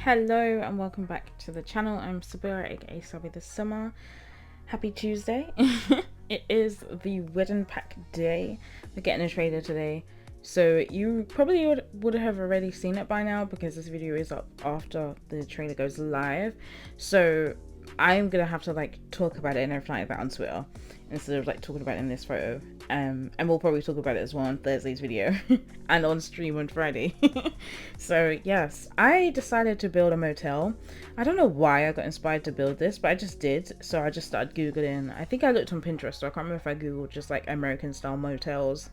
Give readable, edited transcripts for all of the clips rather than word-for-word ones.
Hello and welcome back to the channel. I'm Sabythesimmer, aka Sabythesimmer. Happy Tuesday. It is the wedding pack day. We're getting a trailer today, so you probably would have already seen it by now because this video is up after the trailer goes live. So I'm gonna have to like talk about it and everything like that on Twitter instead of like talking about it in this photo. And we'll probably talk about it as well on Thursday's video and on stream on Friday. So yes, I decided to build a motel. I don't know why I got inspired to build this, but I just did. So I just started googling. I think I looked on Pinterest, so I can't remember if I googled just like American style motels.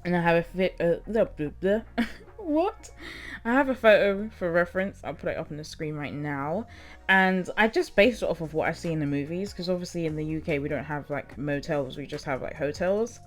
And I have a what? I have a photo for reference. I'll put it up on the screen right now. And I just based it off of what I see in the movies, because obviously in the UK we don't have like motels, we just have like hotels.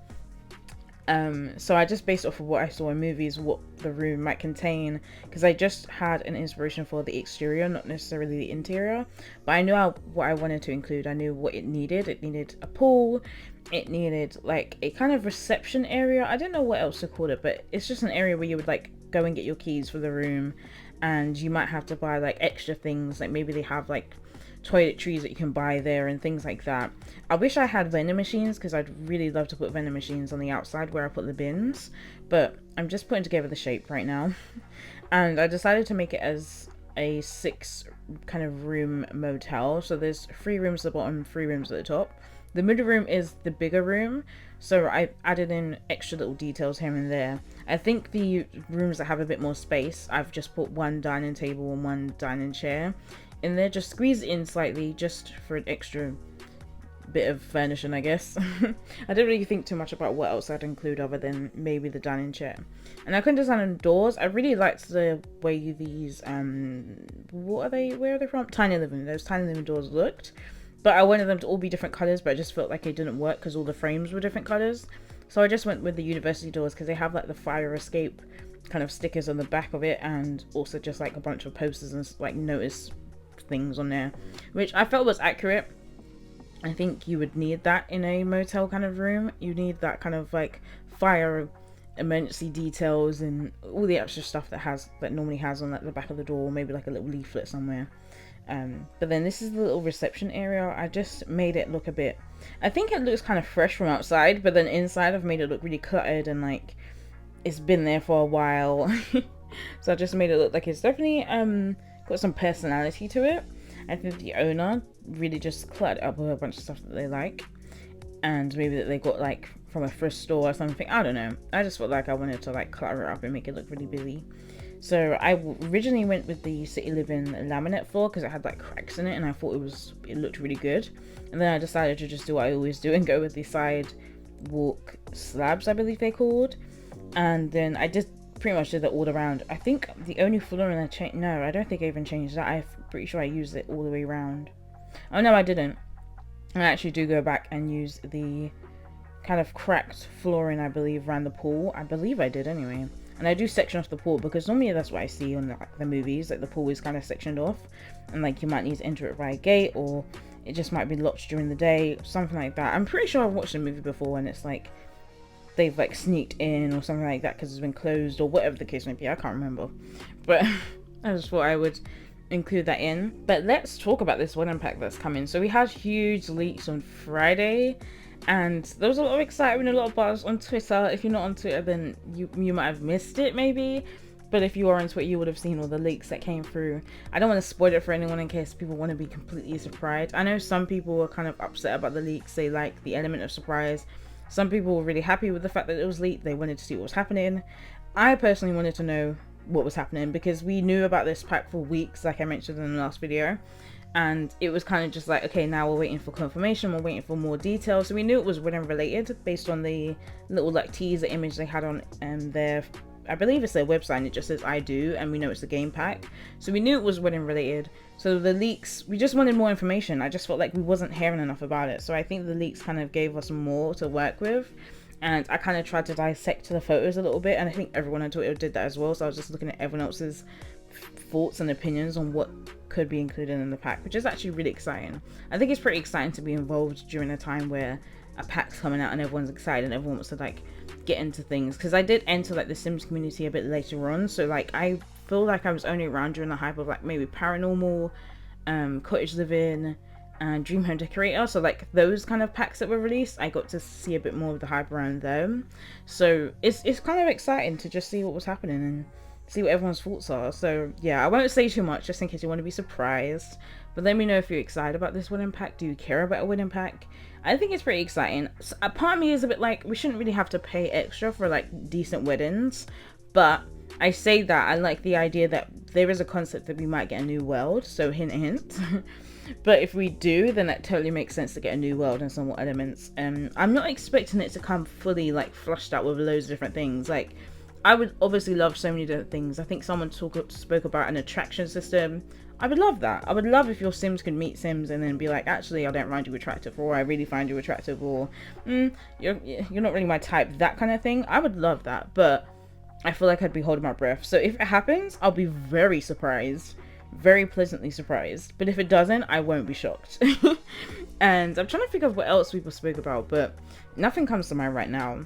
So I just based off of what I saw in movies, what the room might contain, because I just had an inspiration for the exterior, not necessarily the interior. But I knew what I wanted to include. I knew what it needed. It needed a pool. It needed like a kind of reception area. I don't know what else to call it, but it's just an area where you would like go and get your keys for the room, and you might have to buy like extra things, like maybe they have like toiletries that you can buy there and things like that. I wish I had vending machines, because I'd really love to put vending machines on the outside where I put the bins, but I'm just putting together the shape right now. And I decided to make it as a 6 kind of room motel. So there's 3 rooms at the bottom, 3 rooms at the top. The middle room is the bigger room, so I added in extra little details here and there. I think the rooms that have a bit more space, I've just put 1 dining table and 1 dining chair in there, just squeeze it in slightly just for an extra bit of furnishing, I guess. I didn't really think too much about what else I'd include other than maybe the dining chair. And I couldn't design on doors. I really liked the way these where are they from? Those tiny living doors looked. But I wanted them to all be different colors, but I just felt like it didn't work because all the frames were different colors. So I just went with the university doors because they have like the fire escape kind of stickers on the back of it, and also just like a bunch of posters and like notice things on there, which I felt was accurate. I think you would need that in a motel kind of room. You need that kind of like fire emergency details and all the extra stuff that normally has on like the back of the door, maybe like a little leaflet somewhere. But then this is the little reception area. I just made it look a bit, I think it looks kind of fresh from outside, but then inside I've made it look really cluttered and like it's been there for a while. So I just made it look like it's definitely got some personality to it. I think the owner really just cluttered up with a bunch of stuff that they like, and maybe that they got like from a thrift store or something. I don't know. I just felt like I wanted to like clutter it up and make it look really busy. So I originally went with the City Living laminate floor because it had like cracks in it, and I thought it looked really good. And then I decided to just do what I always do and go with the sidewalk slabs, I believe they're called. And then I just pretty much did it all around. I think the only flooring I changed, no, I don't think I even changed that. I'm pretty sure I used it all the way around. Oh no, I didn't. I actually do go back and use the kind of cracked flooring, I believe, around the pool. I believe I did anyway. And I do section off the pool because normally that's what I see on like the movies, like the pool is kind of sectioned off, and like you might need to enter it by a gate, or it just might be locked during the day, something like that. I'm pretty sure I've watched a movie before and it's like they've like sneaked in or something like that because it's been closed or whatever the case may be. I can't remember, but I just thought I would include that in. But let's talk about this wedding pack that's coming. So we had huge leaks on Friday, and there was a lot of excitement, a lot of buzz on Twitter. If you're not on Twitter, then you might have missed it maybe, but if you are on Twitter, you would have seen all the leaks that came through. I don't want to spoil it for anyone in case people want to be completely surprised. I know some people were kind of upset about the leaks. They like the element of surprise. Some people were really happy with the fact that it was leaked. They wanted to see what was happening. I personally wanted to know what was happening because we knew about this pack for weeks, like I mentioned in the last video. And it was kind of just like, okay, now we're waiting for confirmation, we're waiting for more details. So we knew it was wedding related based on the little like teaser image they had on their, I believe it's their website, and it just says I do, and we know it's a game pack. So we knew it was wedding related. So the leaks, we just wanted more information. I just felt like we wasn't hearing enough about it. So I think the leaks kind of gave us more to work with. And I kind of tried to dissect the photos a little bit, and I think everyone on Twitter did that as well. So I was just looking at everyone else's thoughts and opinions on what could be included in the pack, which is actually really exciting. I think it's pretty exciting to be involved during a time where a pack's coming out and everyone's excited and everyone wants to like get into things, because I did enter like the Sims community a bit later on, so like I feel like I was only around during the hype of like maybe paranormal, cottage living, and dream home decorator. So like those kind of packs that were released, I got to see a bit more of the hype around them. So it's kind of exciting to just see what was happening and see what everyone's thoughts are. So yeah, I won't say too much just in case you want to be surprised, but let me know if you're excited about this wedding pack. Do you care about a wedding pack? I think it's pretty exciting. So a part of me is a bit like, we shouldn't really have to pay extra for like decent weddings, but I say that I like the idea that there is a concept that we might get a new world, so hint hint. But if we do, then that totally makes sense to get a new world and some more elements. I'm not expecting it to come fully like flushed out with loads of different things. Like, I would obviously love so many different things. I think someone spoke about an attraction system. I would love that. I would love if your Sims could meet Sims and then be like, actually, I don't find you attractive, or I really find you attractive, or you're not really my type, that kind of thing. I would love that, but I feel like I'd be holding my breath. So if it happens, I'll be very surprised. Very pleasantly surprised. But if it doesn't, I won't be shocked. And I'm trying to figure out what else people spoke about, but nothing comes to mind right now.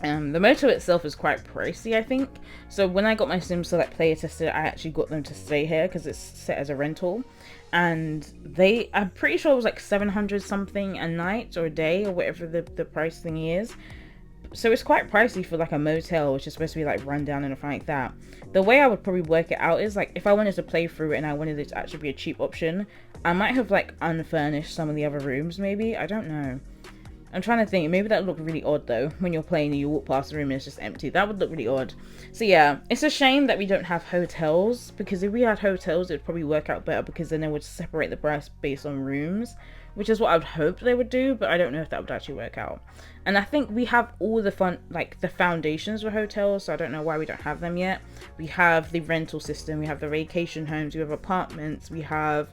The motel itself is quite pricey, I think. So when I got my Sims to like player tested, I actually got them to stay here because it's set as a rental, and I'm pretty sure it was like 700 something a night or a day or whatever the price thing is. So it's quite pricey for like a motel, which is supposed to be like run down and everything like that. The way I would probably work it out is like, if I wanted to play through it and I wanted it to actually be a cheap option, I might have like unfurnished some of the other rooms, maybe. I don't know. I'm trying to think. Maybe that would look really odd though, when you're playing and you walk past the room and it's just empty. That would look really odd. So yeah, it's a shame that we don't have hotels, because if we had hotels, it would probably work out better, because then they would separate the price based on rooms, which is what I would hope they would do, but I don't know if that would actually work out. And I think we have all the the foundations for hotels, so I don't know why we don't have them yet. We have the rental system, we have the vacation homes, we have apartments, we have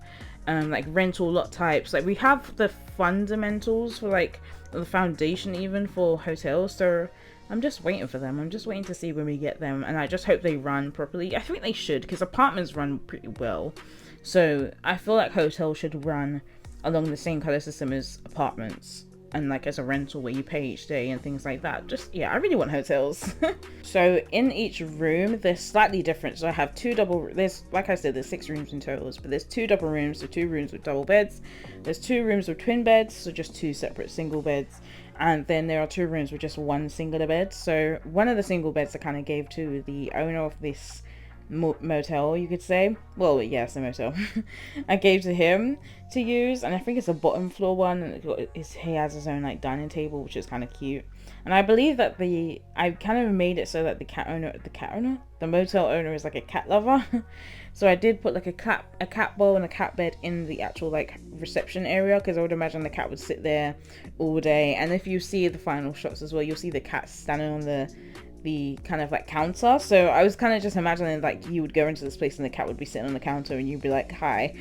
like rental lot types. Like, we have the fundamentals for like the foundation even for hotels, so I'm just waiting for them. I'm just waiting to see when we get them, and I just hope they run properly. I think they should, because apartments run pretty well, so I feel like hotels should run along the same color system as apartments, and like as a rental where you pay each day and things like that. Just, yeah, I really want hotels. So in each room they're slightly different. So I have there's, like I said, there's 6 rooms in totals, but there's 2 double rooms, so 2 rooms with double beds. There's 2 rooms with twin beds, so just 2 separate single beds. And then there are 2 rooms with just 1 singular bed. So one of the single beds I kind of gave to the owner of this motel, you could say. Well, yes, a motel. I gave to him to use, and I think it's a bottom floor one, and he has his own like dining table, which is kind of cute. And I believe that I kind of made it so that the motel owner is like a cat lover. So I did put like a cat bowl and a cat bed in the actual like reception area, because I would imagine the cat would sit there all day. And if you see the final shots as well, you'll see the cat standing on the kind of like counter. So I was kind of just imagining like you would go into this place and the cat would be sitting on the counter and you'd be like, hi.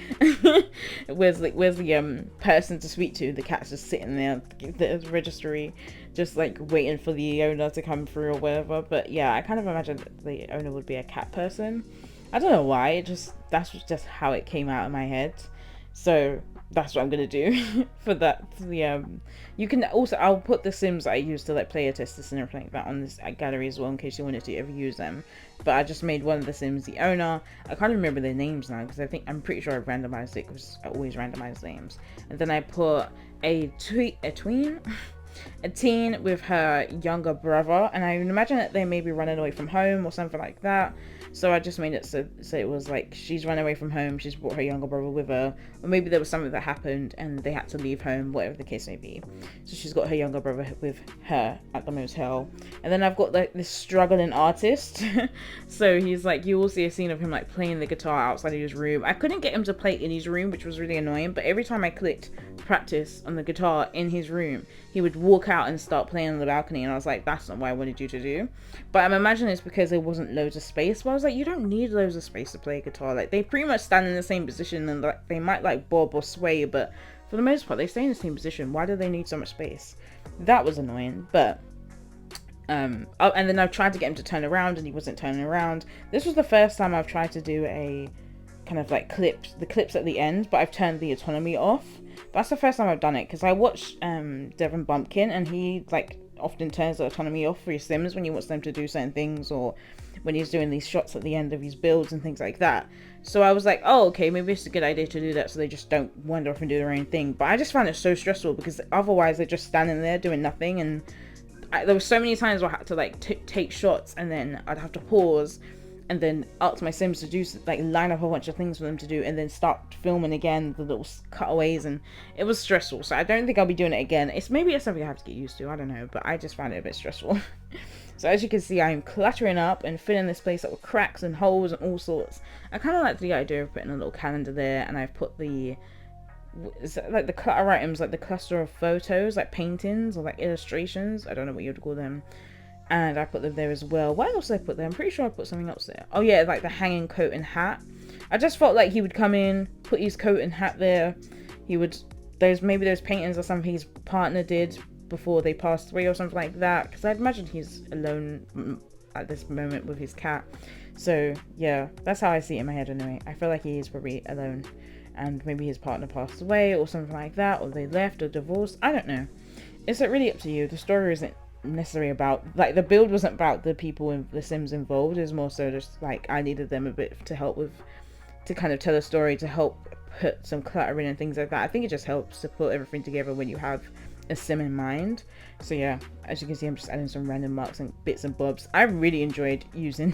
where's the person to speak to? The cat's just sitting there, the registry, just like waiting for the owner to come through or whatever. But yeah, I kind of imagined that the owner would be a cat person. I don't know why, that's just how it came out in my head. So that's what I'm gonna do for that. You can also, I'll put the Sims I used to like player test this and everything like that on this gallery as well, in case you wanted to ever use them. But I just made one of the Sims the owner. I can't remember their names now, because I'm pretty sure I randomized it, because I always randomize names. And then I put a teen with her younger brother, and I imagine that they may be running away from home or something like that. So I just made it so it was like she's run away from home, she's brought her younger brother with her, or maybe there was something that happened and they had to leave home, whatever the case may be. So she's got her younger brother with her at the motel. And then I've got like this struggling artist. So he's like, you will see a scene of him like playing the guitar outside of his room. I couldn't get him to play in his room, which was really annoying, but every time I clicked practice on the guitar in his room, he would walk out and start playing on the balcony, and I was like, that's not what I wanted you to do. But I'm imagining it's because there wasn't loads of space. But I was like, you don't need loads of space to play a guitar. Like, they pretty much stand in the same position, and like they might like bob or sway, but for the most part they stay in the same position. Why do they need so much space? That was annoying. But and then I've tried to get him to turn around and he wasn't turning around. This was the first time I've tried to do a kind of like the clips at the end, but I've turned the autonomy off. That's the first time I've done it, because I watched Devin Bumpkin, and he like often turns the autonomy off for your Sims when he wants them to do certain things, or when he's doing these shots at the end of his builds and things like that. So I was like, oh, okay, maybe it's a good idea to do that so they just don't wander off and do their own thing. But I just found it so stressful because otherwise they're just standing there doing nothing. And there were so many times where I had to like take shots, and then I'd have to pause and then ask my Sims to do, like, line up a bunch of things for them to do, and then start filming again the little cutaways, and it was stressful. So I don't think I'll be doing it again. Maybe it's something I have to get used to, I don't know, but I just found it a bit stressful. So as you can see, I'm cluttering up and filling this place up with cracks and holes and all sorts. I kind of like the idea of putting a little calendar there, and I've put the, is that like the clutter items, like the cluster of photos, like paintings or like illustrations, I don't know what you'd call them, and I put them there as well. What else did I put there? I'm pretty sure I put something else there. Oh yeah, like the hanging coat and hat. I just felt like he would come in, put his coat and hat there. He would, maybe those paintings or something his partner did before they passed away or something like that, because I'd imagine he's alone at this moment with his cat. So yeah, that's how I see it in my head anyway. I feel like he is probably alone, and maybe his partner passed away or something like that, or they left or divorced. I don't know. It's really up to you. The story isn't necessarily about, like, the build wasn't about the people in the Sims involved. It was more so just like I needed them a bit to help with, to kind of tell a story, to help put some clutter in and things like that. I think it just helps to put everything together when you have a Sim in mind. So yeah, as you can see, I'm just adding some random marks and bits and bobs. I really enjoyed using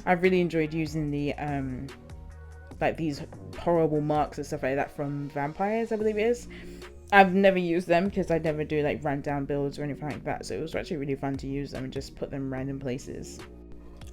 the like these horrible marks and stuff like that from vampires, I believe it is. I've never used them because I never do like rundown builds or anything like that, so it was actually really fun to use them and just put them random places.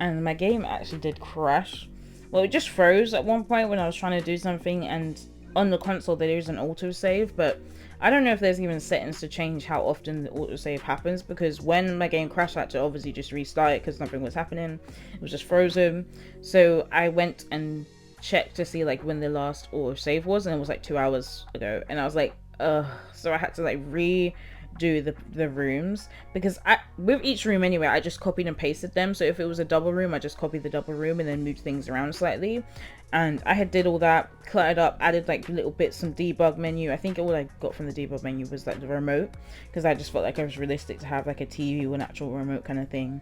And my game actually did crash. Well, it just froze at one point when I was trying to do something, and on the console there is an autosave, but I don't know if there's even settings to change how often the autosave happens, because when my game crashed I had to obviously just restart it because nothing was happening. It was just frozen. So I went and checked to see like when the last autosave was, and it was like 2 hours ago, and I was like, ugh. So I had to like redo the rooms, because with each room anyway I just copied and pasted them. So if it was a double room, I just copied the double room and then moved things around slightly. And I did all that, cluttered up, added like little bits, some debug menu. I think all I got from the debug menu was like the remote, because I just felt like it was realistic to have like a TV or an actual remote kind of thing.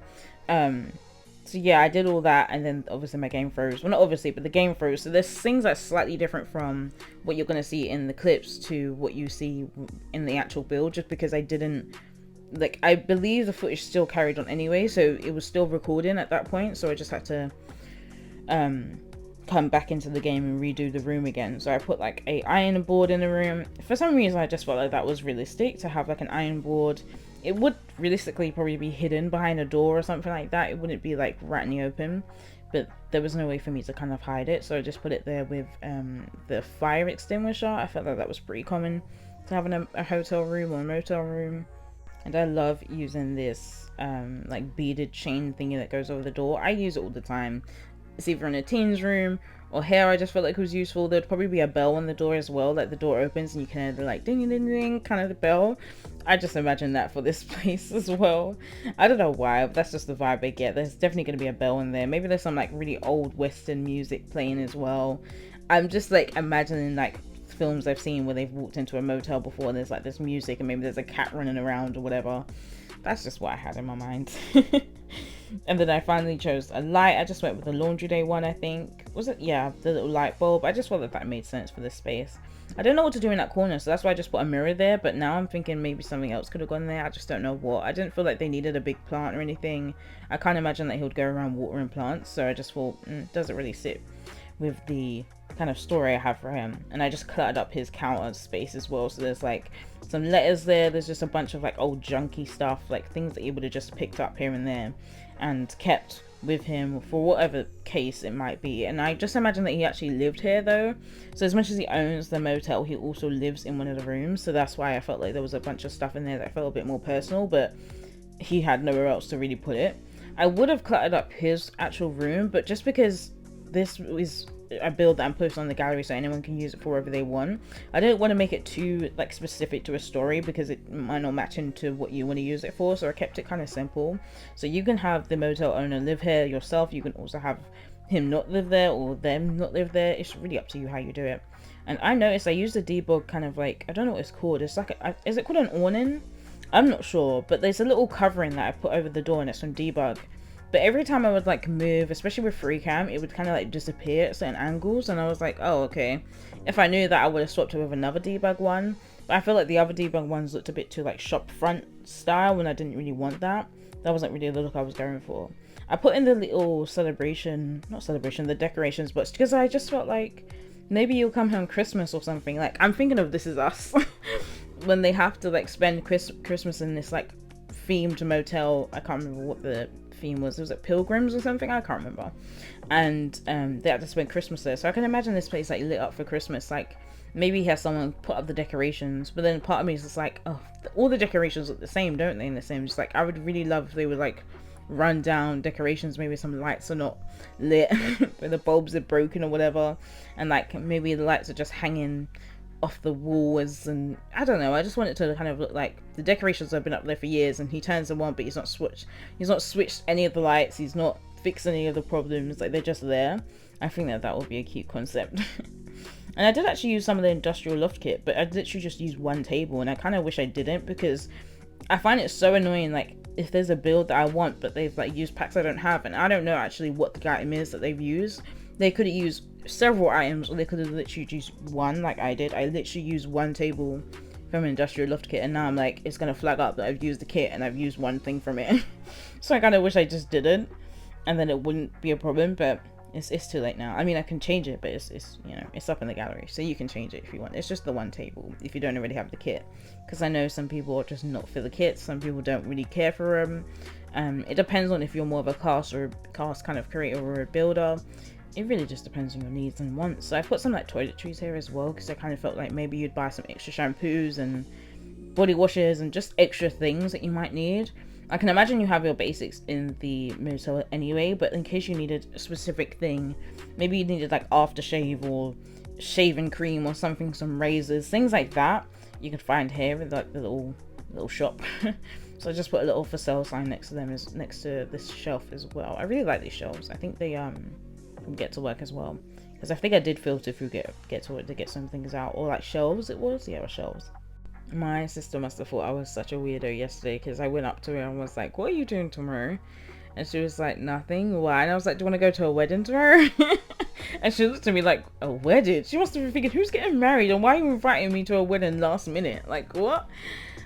So yeah, I did all that, and then obviously my game froze. Well, not obviously, but the game froze. So there's things that's slightly different from what you're going to see in the clips to what you see in the actual build, just because I didn't, like, I believe the footage still carried on anyway, so it was still recording at that point. So I just had to come back into the game and redo the room again. So I put like a iron board in the room. For some reason I just felt like that was realistic to have like an iron board. It would realistically probably be hidden behind a door or something like that. It wouldn't be like right in the open, but there was no way for me to kind of hide it, so I just put it there with the fire extinguisher. I felt like that was pretty common to have in a hotel room or a motel room. And I love using this like beaded chain thingy that goes over the door. I use it all the time. It's either in a teen's room or here. I just felt like it was useful. There'd probably be a bell on the door as well, like the door opens and you can hear the like ding ding ding kind of the bell. I just imagine that for this place as well. I don't know why, but that's just the vibe I get. There's definitely going to be a bell in there. Maybe there's some like really old Western music playing as well. I'm just like imagining like films I've seen where they've walked into a motel before and there's like this music and maybe there's a cat running around or whatever. That's just what I had in my mind. And then I finally chose a light. I just went with the laundry day one, I think. Was it? Yeah, the little light bulb. I just thought that made sense for this space. I don't know what to do in that corner, so that's why I just put a mirror there. But now I'm thinking maybe something else could have gone there. I just don't know what. I didn't feel like they needed a big plant or anything. I can't imagine that he would go around watering plants. So I just thought, doesn't really sit with the kind of story I have for him. And I just cluttered up his counter space as well. So there's like some letters there. There's just a bunch of like old junky stuff, like things that he would have just picked up here and there and kept with him for whatever case it might be. And I just imagine that he actually lived here though. So as much as he owns the motel, he also lives in one of the rooms. So that's why I felt like there was a bunch of stuff in there that felt a bit more personal, but he had nowhere else to really put it. I would have cluttered up his actual room, but just because this is a build that I'm posting on the gallery so anyone can use it for whatever they want, I don't want to make it too like specific to a story because it might not match into what you want to use it for. So I kept it kind of simple. So you can have the motel owner live here yourself. You can also have him not live there or them not live there. It's really up to you how you do it. And I noticed I used the debug kind of like, I don't know what it's called. It's like is it called an awning? I'm not sure, but there's a little covering that I put over the door and it's from debug. But every time I would like move, especially with free cam, it would kind of like disappear at certain angles, and I was like, oh, okay. If I knew that, I would have swapped it with another debug one. But I feel like the other debug ones looked a bit too like shop front style when I didn't really want that. That wasn't really the look I was going for. I put in the little the decorations, but because I just felt like maybe you'll come home Christmas or something. Like, I'm thinking of This Is Us when they have to like spend Christmas in this like themed motel. I can't remember what the theme was. Was it Pilgrims or something? I can't remember. And they had to spend Christmas there, so I can imagine this place like lit up for Christmas. Like, maybe he has someone put up the decorations, but then part of me is just like, oh, all the decorations look the same, don't they, in The Sims? Like, I would really love if they would like run down decorations, maybe some lights are not lit but the bulbs are broken or whatever, and like maybe the lights are just hanging off the walls, and I don't know, I just want it to kind of look like the decorations have been up there for years and he turns them on, but he's not switched any of the lights, he's not fixed any of the problems, like they're just there. I think that would be a cute concept. And I did actually use some of the industrial loft kit, but I literally just used one table, and I kind of wish I didn't, because I find it so annoying, like if there's a build that I want but they've like used packs I don't have, and I don't know actually what the item is that they've used. They could have used several items, or they could have literally used one like I did. I literally used one table from an industrial loft kit, and now I'm like, it's gonna flag up that I've used the kit and I've used one thing from it. So I kind of wish I just didn't, and then it wouldn't be a problem, but it's too late now. I mean, I can change it, but it's you know, it's up in the gallery, so you can change it if you want. It's just the one table if you don't already have the kit, because I know some people are just not for the kits, some people don't really care for them. It depends on if you're more of a cast kind of creator or a builder. It really just depends on your needs and wants. So I put some like toiletries here as well, because I kind of felt like maybe you'd buy some extra shampoos and body washes and just extra things that you might need. I can imagine you have your basics in the motel anyway, but in case you needed a specific thing, maybe you needed like aftershave or shaving cream or something, some razors, things like that, you can find here in like the little shop. So I just put a little for sale sign next to them, next to this shelf as well. I really like these shelves. I think they get to work as well, because I think I did filter through get to it to get some things out, or like shelves. It was shelves. My sister must have thought I was such a weirdo yesterday, because I went up to her and was like, what are you doing tomorrow? And she was like, nothing. Why? And I was like, do you want to go to a wedding tomorrow? And she looked at me like, a wedding? She must have been thinking, who's getting married and why are you inviting me to a wedding last minute? Like, what?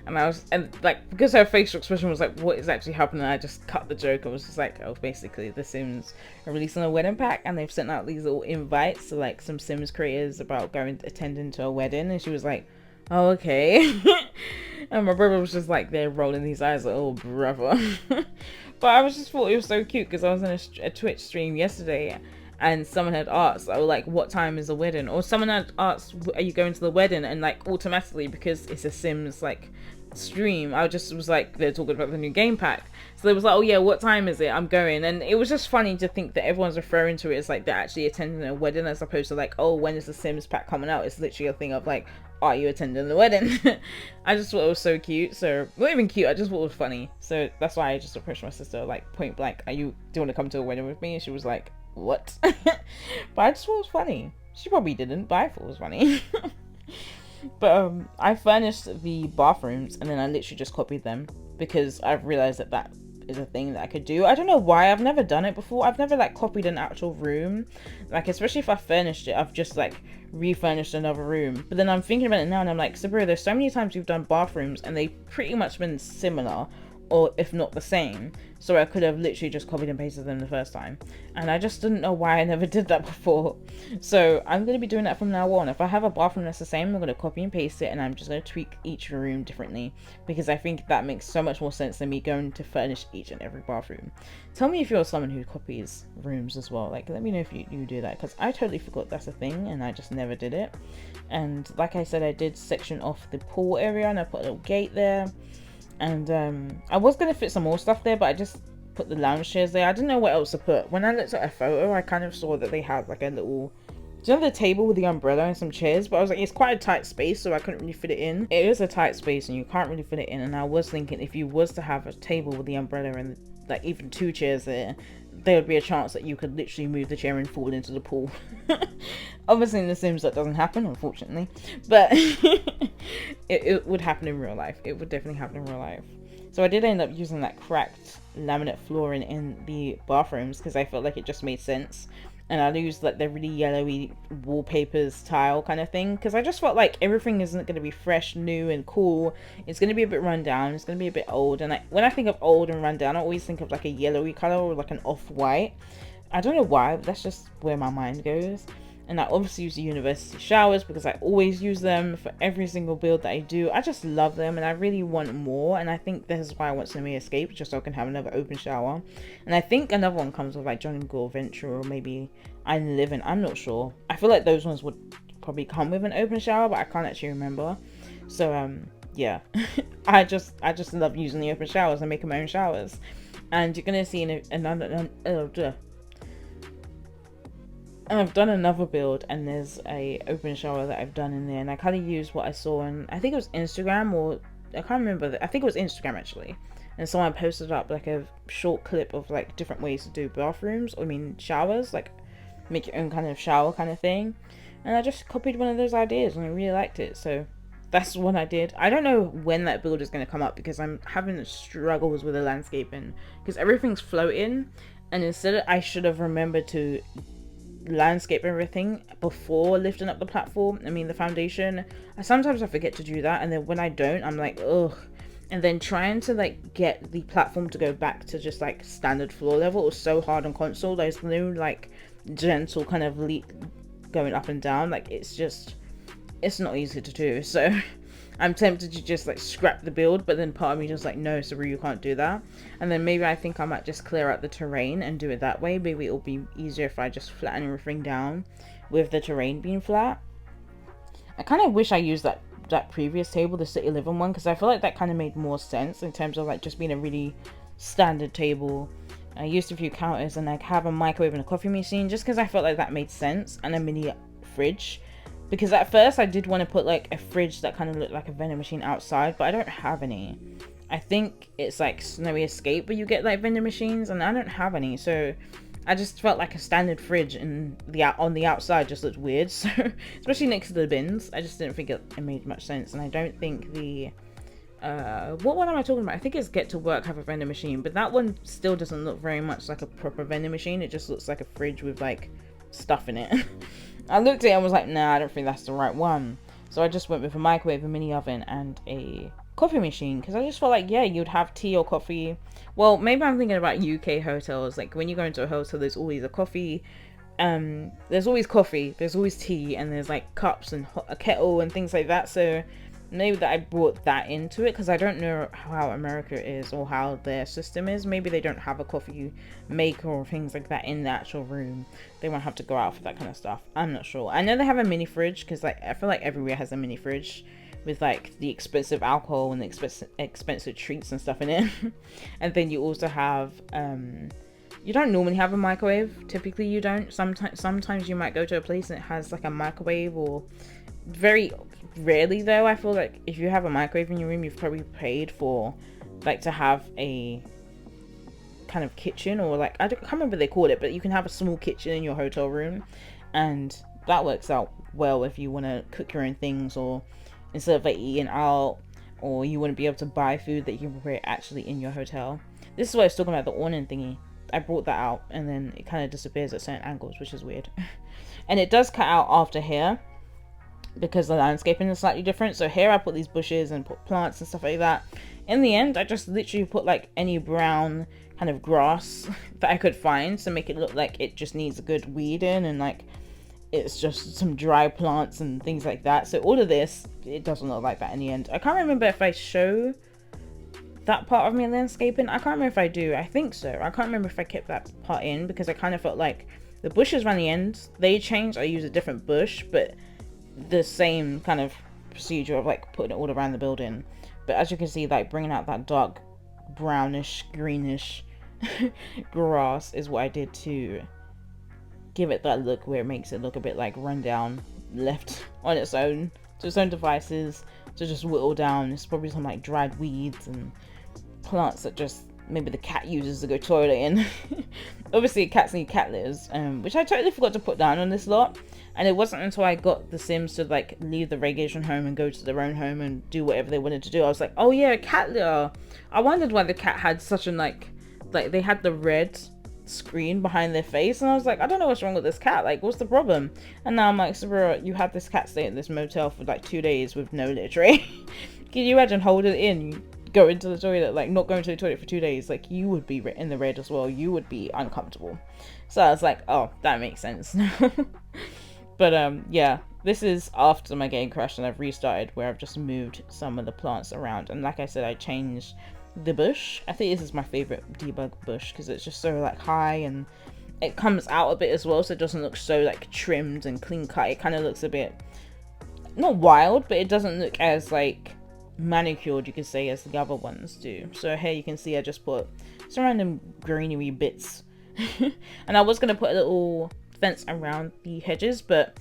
And like, because her facial expression was like, what is actually happening, I just cut the joke. I was just like, oh, basically the Sims are releasing a wedding pack, and they've sent out these little invites to like some Sims creators about attending to a wedding. And she was like, oh, okay. And my brother was just like there rolling his eyes like, oh, brother. But I was just thought it was so cute, because I was in a Twitch stream yesterday, and someone had asked, oh, like, what time is the wedding? Or someone had asked, are you going to the wedding? And like automatically, because it's a Sims like stream, I just was like, they're talking about the new game pack, so they was like, oh yeah, what time is it? I'm going. And it was just funny to think that everyone's referring to it as like they're actually attending a wedding, as opposed to like, oh, when is the Sims pack coming out? It's literally a thing of like, are you attending the wedding? I just thought it was so cute. So not even cute, I just thought it was funny. So that's why I just approached my sister like point blank, do you want to come to a wedding with me? And she was like, what? But I just thought it was funny. She probably didn't, but I thought it was funny. But I furnished the bathrooms, and then I literally just copied them, because I've realized that is a thing that I could do. I don't know why, I've never done it before. I've never like copied an actual room, like especially if I furnished it, I've just like refurnished another room. But then I'm thinking about it now, and I'm like, Sabrina, there's so many times you've done bathrooms and they've pretty much been similar, or if not the same, so I could have literally just copied and pasted them the first time, and I just didn't know why I never did that before. So I'm going to be doing that from now on. If I have a bathroom that's the same, I'm going to copy and paste it, and I'm just going to tweak each room differently, because I think that makes so much more sense than me going to furnish each and every bathroom. Tell me if you're someone who copies rooms as well, like let me know if you do that, because I totally forgot that's a thing and I just never did it. And like I said, I did section off the pool area, and I put a little gate there. And I was going to fit some more stuff there, but I just put the lounge chairs there. I didn't know what else to put. When I looked at a photo, I kind of saw that they had like a little, do you know, the table with the umbrella and some chairs? But I was like, it's quite a tight space, so I couldn't really fit it in. It is a tight space and you can't really fit it in. And I was thinking, if you was to have a table with the umbrella and like even two chairs there, there would be a chance that you could literally move the chair and fall into the pool. Obviously in The Sims that doesn't happen, unfortunately, but it would happen in real life. It would definitely happen in real life. So I did end up using that cracked laminate flooring in the bathrooms because I felt like it just made sense. And I used like the really yellowy wallpapers tile kind of thing because I just felt like everything isn't going to be fresh, new and cool. It's going to be a bit run down. It's going to be a bit old. And when I think of old and run down, I always think of like a yellowy color or like an off-white. I don't know why, but that's just where my mind goes. And I obviously use the university showers because I always use them for every single build that I do. I just love them and I really want more. And I think this is why I want Semi Escape, just so I can have another open shower. And I think another one comes with like Jungle Adventure or maybe I Live In. I'm not sure. I feel like those ones would probably come with an open shower, but I can't actually remember. So yeah, I just love using the open showers and making my own showers. And you're gonna see I've done another build and there's a open shower that I've done in there, and I kind of used what I saw on, I think it was Instagram, or I can't remember, I think it was Instagram actually, and someone posted up like a short clip of like different ways to do bathrooms, or I mean showers, like make your own kind of shower kind of thing, and I just copied one of those ideas and I really liked it, so that's what I did. I don't know when that build is going to come up because I'm having struggles with the landscaping because everything's floating, and instead I should have remembered to landscape everything before lifting up the platform, I mean the foundation. Sometimes I forget to do that, and then when I don't, I'm like ugh. And then trying to like get the platform to go back to just like standard floor level was so hard on console. There's no like gentle kind of leap going up and down, like it's not easy to do. So I'm tempted to just like scrap the build, but then part of me just like, no, Saru, you can't do that. And then maybe I think I might just clear out the terrain and do it that way. Maybe it'll be easier if I just flatten everything down with the terrain being flat. I kind of wish I used that previous table, the City Living one, because I feel like that kind of made more sense in terms of like just being a really standard table. I used a few counters and like have a microwave and a coffee machine just because I felt like that made sense, and a mini fridge. Because at first I did want to put like a fridge that kind of looked like a vending machine outside, but I don't have any. I think it's like Snowy Escape where you get like vending machines, and I don't have any. So I just felt like a standard fridge on the outside just looked weird. So especially next to the bins, I just didn't think it made much sense. And I don't think the what one am I talking about? I think it's Get to Work have a vending machine, but that one still doesn't look very much like a proper vending machine. It just looks like a fridge with like stuff in it. I looked at it and was like, nah, I don't think that's the right one. So I just went with a microwave, a mini oven, and a coffee machine. Because I just felt like, yeah, you'd have tea or coffee. Well, maybe I'm thinking about UK hotels. Like, when you go into a hotel, there's always a coffee. There's always coffee. There's always tea. And there's, like, cups and a kettle and things like that. So maybe that I brought that into it. Because I don't know how America is or how their system is. Maybe they don't have a coffee maker or things like that in the actual room. They won't have to go out for that kind of stuff. I'm not sure. I know they have a mini fridge because like I feel like everywhere has a mini fridge with like the expensive alcohol and the expensive treats and stuff in it. And then you also have you don't normally have a microwave. Typically you don't. Sometimes you might go to a place and it has like a microwave, or very rarely though. I feel like if you have a microwave in your room, you've probably paid for like to have a kind of kitchen, or like I can't remember what they call it, but you can have a small kitchen in your hotel room, and that works out well if you want to cook your own things, or instead of like eating out, or you want to be able to buy food that you can prepare actually in your hotel. This is what I was talking about, the awning thingy. I brought that out and then it kind of disappears at certain angles, which is weird. And it does cut out after here because the landscaping is slightly different. So here I put these bushes and put plants and stuff like that. In the end, I just literally put like any brown kind of grass that I could find to make it look like it just needs a good weeding, and like it's just some dry plants and things like that. So all of this, it doesn't look like that in the end. I can't remember if I show that part of my landscaping. I can't remember if I do. I think so. I can't remember if I kept that part in because I kind of felt like the bushes around the end, they changed. I used a different bush, but the same kind of procedure of like putting it all around the building. But as you can see, like bringing out that dark brownish greenish grass is what I did to give it that look where it makes it look a bit like run down, left on its own to its own devices to just whittle down. It's probably some like dried weeds and plants that just maybe the cat uses to go toilet in. Obviously cats need cat litters, which I totally forgot to put down on this lot. And it wasn't until I got the Sims to like leave the radiation home and go to their own home and do whatever they wanted to do, I was like, oh yeah, cat litter. I wondered why the cat had such an like they had the red screen behind their face, and I was like, I don't know what's wrong with this cat, like what's the problem? And now I'm like, Sabura, you had this cat stay at this motel for like 2 days with no litter tray. Can you imagine holding it in, go into the toilet, like not going to the toilet for 2 days? Like you would be in the red as well, you would be uncomfortable. So I was like, oh, that makes sense. But yeah, this is after my game crashed and I've restarted, where I've just moved some of the plants around, and like I said, I changed the bush. I think this is my favorite debug bush because it's just so like high, and it comes out a bit as well, so it doesn't look so like trimmed and clean cut. It kind of looks a bit, not wild, but it doesn't look as like manicured, you could say, as the other ones do. So here you can see I just put some random greenery bits. And I was going to put a little fence around the hedges, but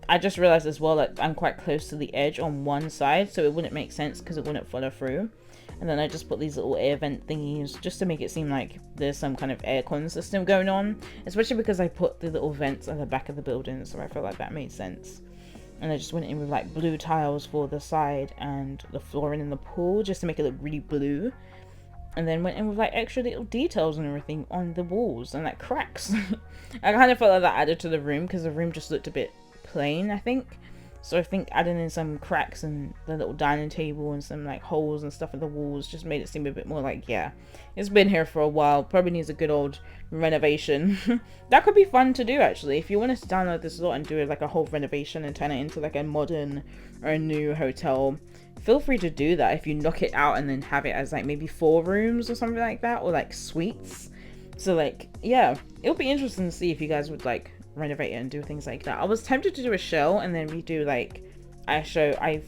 I just realized as well that I'm quite close to the edge on one side, so it wouldn't make sense because it wouldn't follow through. And then I just put these little air vent thingies just to make it seem like there's some kind of aircon system going on, especially because I put the little vents at the back of the building, so I felt like that made sense. And I just went in with like blue tiles for the side and the flooring in the pool just to make it look really blue. And then went in with like extra little details and everything on the walls and like cracks. I kind of felt like that added to the room because the room just looked a bit plain, I think. So I think adding in some cracks and the little dining table and some like holes and stuff in the walls just made it seem a bit more like, yeah, it's been here for a while, probably needs a good old renovation. That could be fun to do actually. If you want to download this lot and do like a whole renovation and turn it into like a modern or a new hotel, feel free to do that if you knock it out and then have it as like maybe 4 rooms or something like that, or like suites. So like, yeah, it'll be interesting to see if you guys would like renovate it and do things like that. I was tempted to do a shell and then we do like, I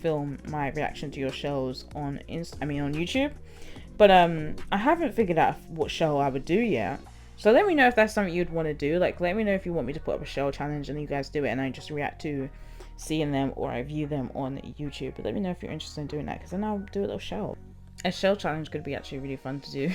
film my reaction to your shells on on YouTube, but I haven't figured out what shell I would do yet. So let me know if that's something you'd want to do. Like let me know if you want me to put up a shell challenge and you guys do it and I just react to seeing them or I view them on YouTube. But let me know if you're interested in doing that, because then I'll do a little shell. A shell challenge could be actually really fun to do.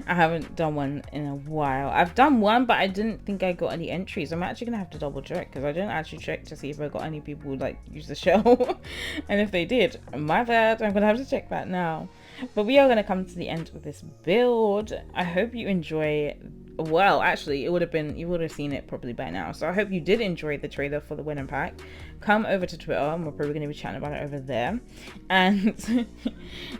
I haven't done one in a while. I've done one, but I didn't think I got any entries. I'm actually gonna have to double check because I didn't actually check to see if I got any people who like use the shell. And if they did, my bad. I'm gonna have to check that now. But we are gonna come to the end of this build. I hope you enjoy. Well, actually, you would have seen it probably by now. So I hope you did enjoy the trailer for the winning pack. Come over to Twitter, and we're probably going to be chatting about it over there. And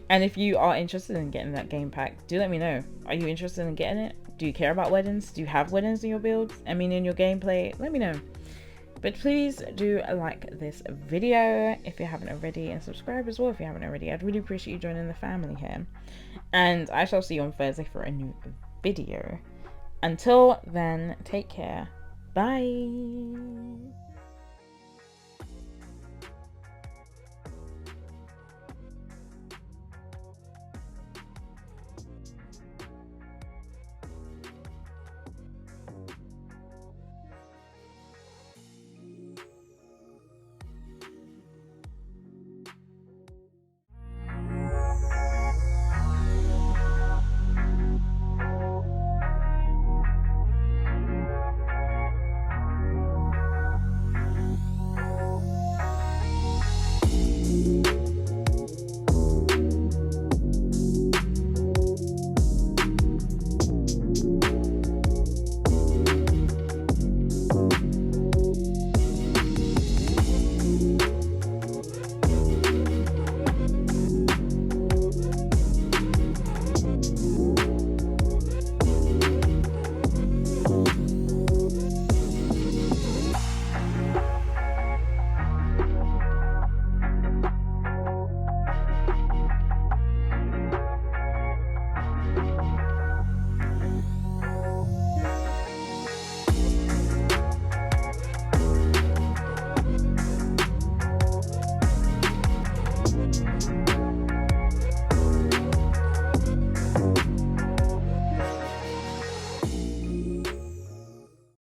and if you are interested in getting that game pack, do let me know. Are you interested in getting it? Do you care about weddings? Do you have weddings in your builds? I mean, in your gameplay? Let me know. But please do like this video if you haven't already, and subscribe as well if you haven't already. I'd really appreciate you joining the family here. And I shall see you on Thursday for a new video. Until then, take care. Bye.